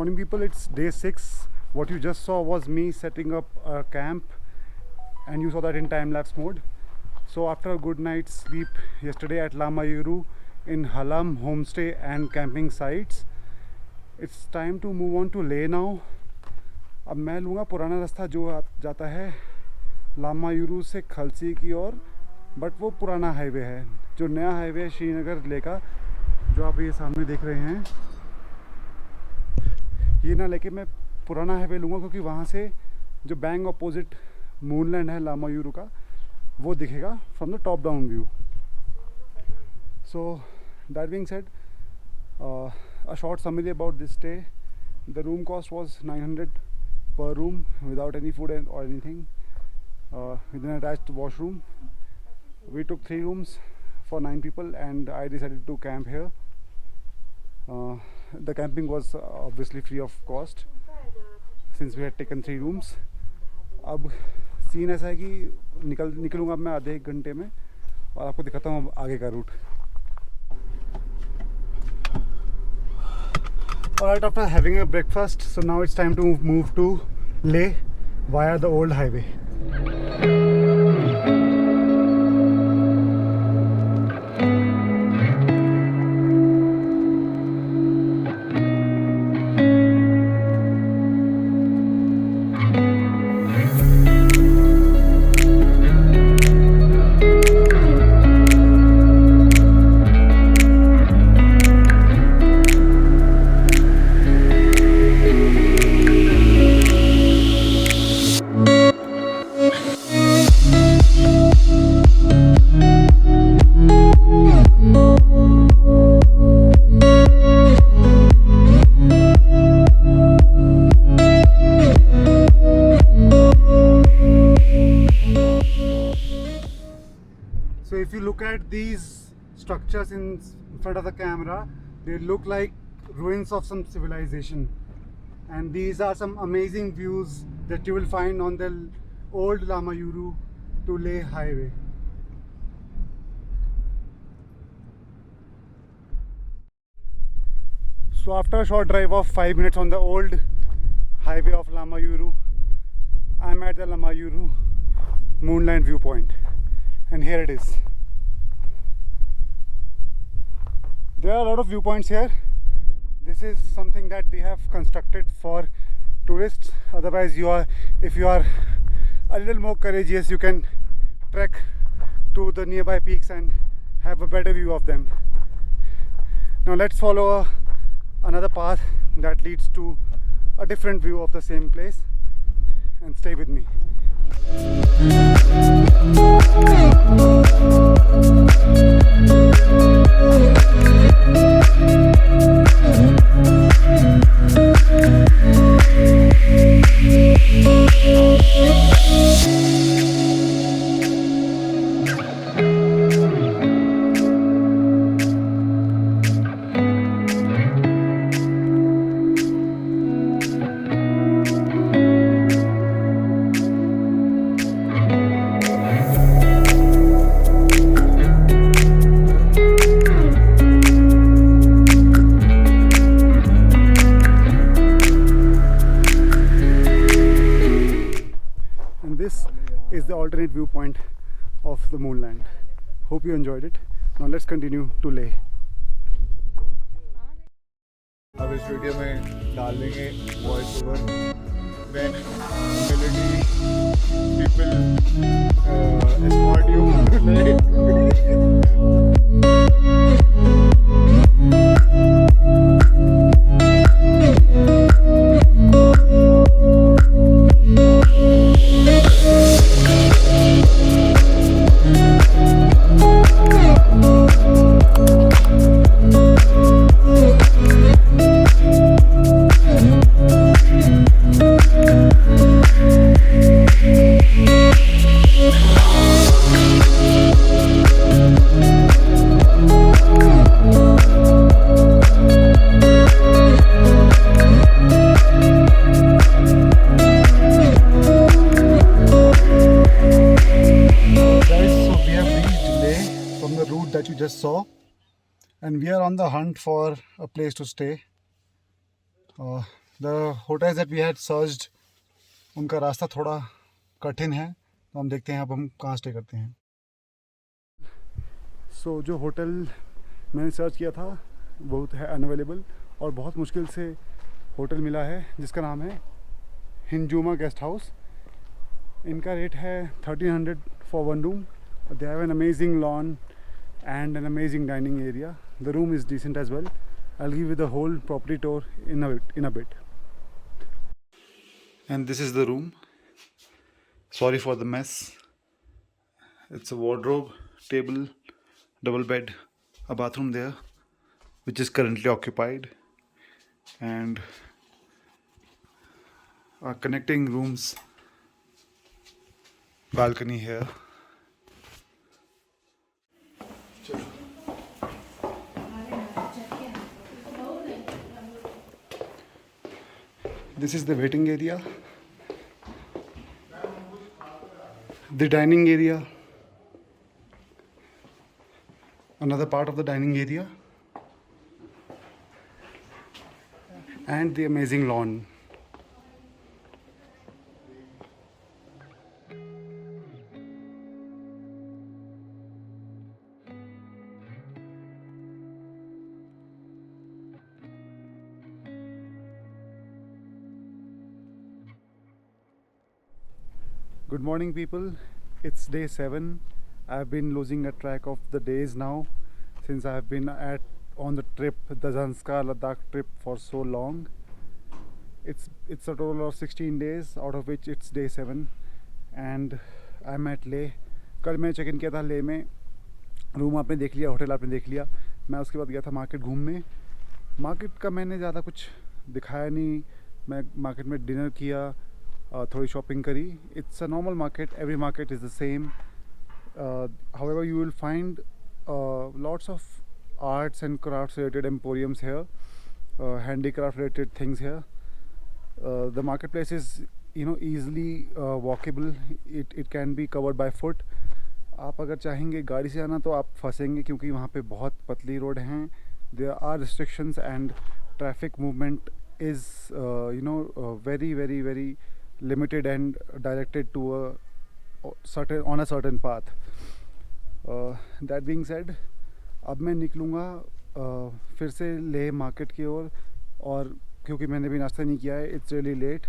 morning people, it's day 6. What you just saw was me setting up a camp, and you saw that in time-lapse mode. So after a good night's sleep yesterday at La Mayuru in Halam homestay and camping sites, it's time to move on to Leh now. अब मैं लूँगा पुराना रास्ता जो जाता है ला मायूरू से खलसी की ओर, बट वो पुराना हाईवे है. जो नया हाईवे है श्रीनगर लेह का, जो आप ये सामने देख रहे हैं, ये ना लेके मैं पुराना हाईवे लूँगा, क्योंकि वहाँ से जो बैंग अपोजिट मूनलैंड है ला मायूरू का, वो दिखेगा from the top down view. So that being said, a short summary about this stay. The room cost was 900 per room without any food or anything, with an attached washroom. We took 3 rooms for 9 people and I decided to camp here. The camping was obviously free of cost since we had taken 3 rooms. अब scene ऐसा है कि निकलूँगा मैं आधे 1 घंटे में और आपको दिखाता हूँ आगे का root. Alright, after having a breakfast, so now it's time to move to Leh via the old highway. So if you look at these structures in front of the camera, they look like ruins of some civilization, and these are some amazing views that you will find on the old La Mayuru to Leh highway. So after a short drive of 5 minutes on the old highway of La Mayuru, I'm at the La Mayuru Moonland viewpoint, and here it is. There are a lot of viewpoints here. This is something that they have constructed for tourists. Otherwise, if you are a little more courageous, you can trek to the nearby peaks and have a better view of them. Now let's follow another path that leads to a different view of the same place, and stay with me. This is the alternate viewpoint of the Moonland. Hope you enjoyed it. Now let's continue to Leh. अब इस video में डाल देंगे voice over when military people escort you to Leh. That you just saw, and we are on the hunt for a place to stay. The hotels that we had searched, उनका रास्ता थोड़ा कठिन है, तो हम देखते हैं अब हम कहाँ स्टे करते हैं. So जो होटल मैंने सर्च किया था वो है अनअवेलेबल, और बहुत मुश्किल से होटल मिला है जिसका नाम है हिंजूमा गेस्ट हाउस. इनका रेट है 1300 for one room. They have an amazing lawn and an amazing dining area. The room is decent as well. I'll give you the whole property tour in a bit. And this is the room. Sorry for the mess. It's a wardrobe, table, double bed, a bathroom there, which is currently occupied, and our connecting rooms, balcony here. This is the waiting area, the dining area, another part of the dining area, and the amazing lawn. Good morning, people. It's day 7. I've been losing a track of the days now since I've been on the trip, the Zanskar Ladakh trip, for so long. It's a total of 16 days, out of which it's day 7, and I'm at Leh. कल मैं check in किया था ले में. Room आपने देख लिया, hotel आपने देख लिया. मैं उसके बाद गया था मार्केट घूमने. मार्केट का मैंने ज़्यादा कुछ दिखाया नहीं. मैं मार्केट में डिनर किया, थोड़ी शॉपिंग करी. It's a normal market. Every market is the same. However, you will find lots of arts and crafts related emporiums here, handicraft related things here. The marketplace is easily walkable. It can be covered by foot. आप अगर चाहेंगे गाड़ी से आना तो आप फंसेंगे क्योंकि वहाँ पे बहुत पतली रोड हैं. There are restrictions and traffic movement is very very very limited and directed to on a certain path. That being said, अब मैं निकलूँगा फिर से लेह मार्केट की ओर, और क्योंकि मैंने भी नाश्ता नहीं किया है, इट्स रियली लेट.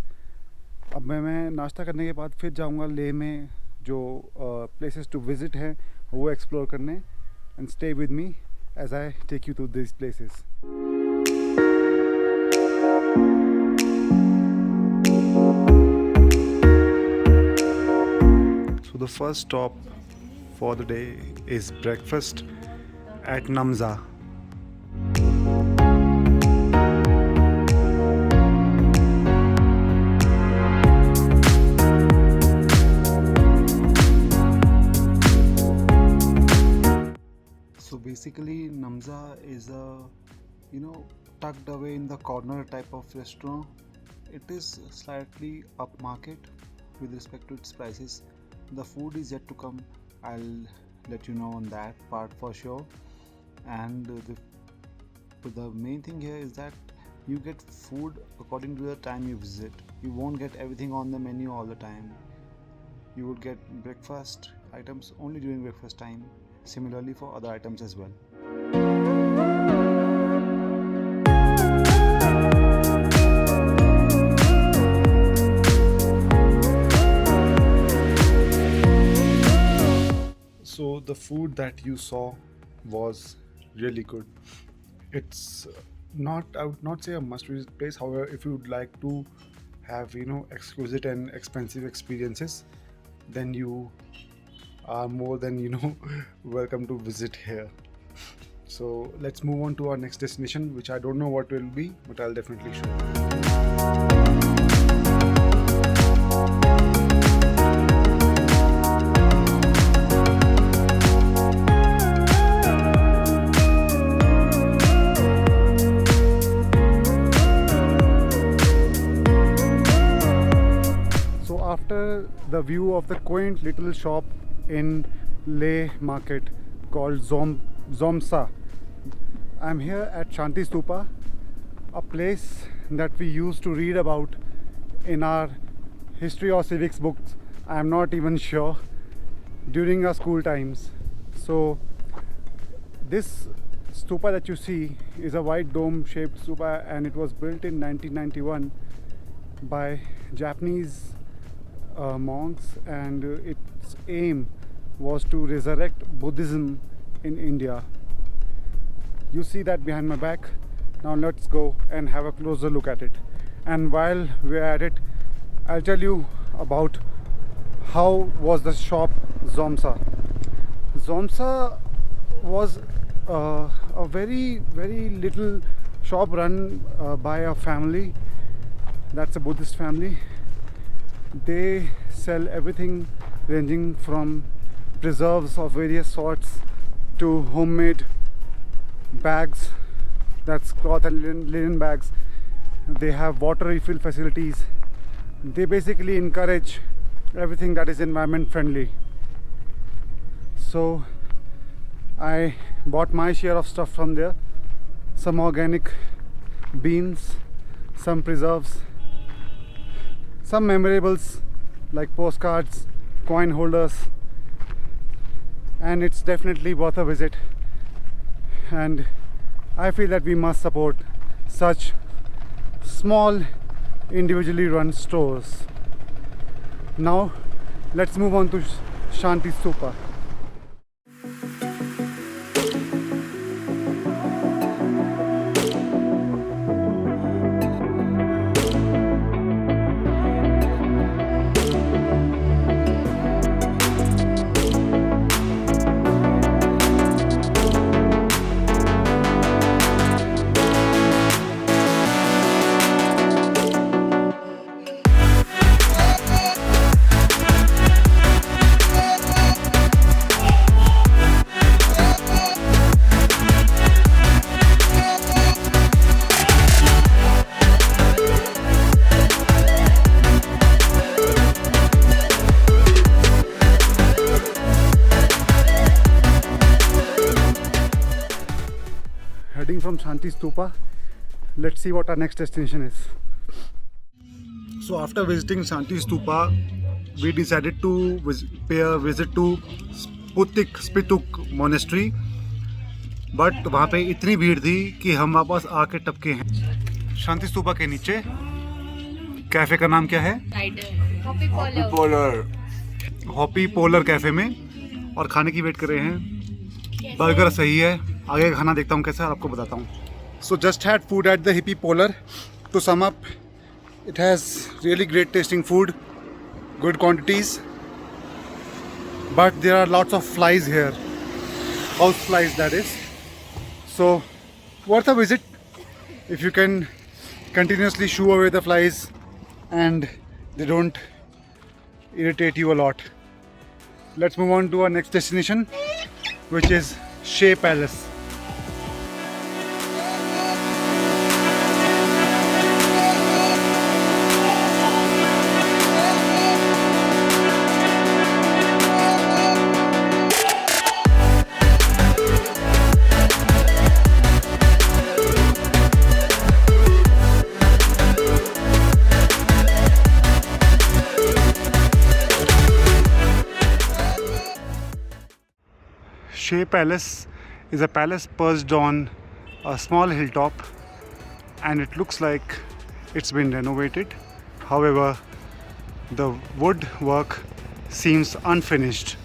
अब मैं नाश्ता करने के बाद फिर जाऊँगा लेह में जो प्लेसेस टू विज़िट हैं वो एक्सप्लोर करने. And stay with me as I take you to this places. So the first stop for the day is breakfast at Namza. So basically Namza is a tucked away in the corner type of restaurant. It is slightly upmarket with respect to its prices. The food is yet to come. I'll let you know on that part for sure. And the main thing here is that you get food according to the time you visit. You won't get everything on the menu all the time. You would get breakfast items only during breakfast time. Similarly for other items as well. So the food that you saw was really good. It's not, I would not say a must visit place. However, if you would like to have exquisite and expensive experiences, then you are more than welcome to visit here. So let's move on to our next destination, which I don't know what will be, but I'll definitely show you. After the view of the quaint little shop in Leh market called Zomsa, I'm here at Shanti Stupa. a place that we used to read about in our history or civics books. I am not even sure, during our school times. So this stupa that you see is a white dome shaped stupa, and it was built in 1991 by Japanese monks, and its aim was to resurrect Buddhism in India. You see that behind my back. Now let's go and have a closer look at it. And while we're at it, I'll tell you about how was the shop Zomsa. Zomsa was a very little shop run by a family. That's a Buddhist family. They sell everything ranging from preserves of various sorts to homemade bags, that's cloth and linen bags. They have water refill facilities. They basically encourage everything that is environment friendly. So I bought my share of stuff from there, some organic beans, some preserves, some memorables like postcards, coin holders, and it's definitely worth a visit. And I feel that we must support such small individually run stores. Now let's move on to Shanti Stupa. Heading from Shanti Stupa, let's see what our next destination is. So after visiting Shanti Stupa, we decided to pay a visit to Spituk Monastery. But वहाँ पे इतनी भीड़ थी कि हम वापस आके टपके हैं। शांति स्तूपा के नीचे कैफे का नाम क्या है? हॉपी पोलर कैफे में, और खाने की वेट कर रहे हैं। बर्गर सही है, आगे खाना देखता हूँ कैसा है, आपको बताता हूँ। So just had food at the Hippie Polar. To sum up, it has really great tasting food, good quantities, but there are lots of flies here, house flies that is. So worth a visit if you can continuously shoo away the flies and they don't irritate you a lot. Let's move on to our next destination, which is Shea Palace. Shea Palace is a palace perched on a small hilltop, and it looks like it's been renovated. However, the woodwork seems unfinished.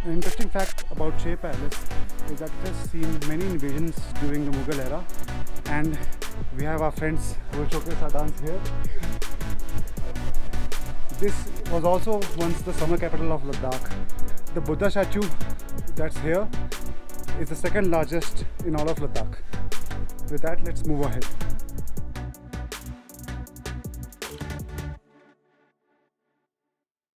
An interesting fact about Shea Palace is that it has seen many invasions during the Mughal era, and we have our friends who will showcase our dance here. This was also once the summer capital of Ladakh. The Buddha statue that's here is the second largest in all of Ladakh. With that, let's move ahead.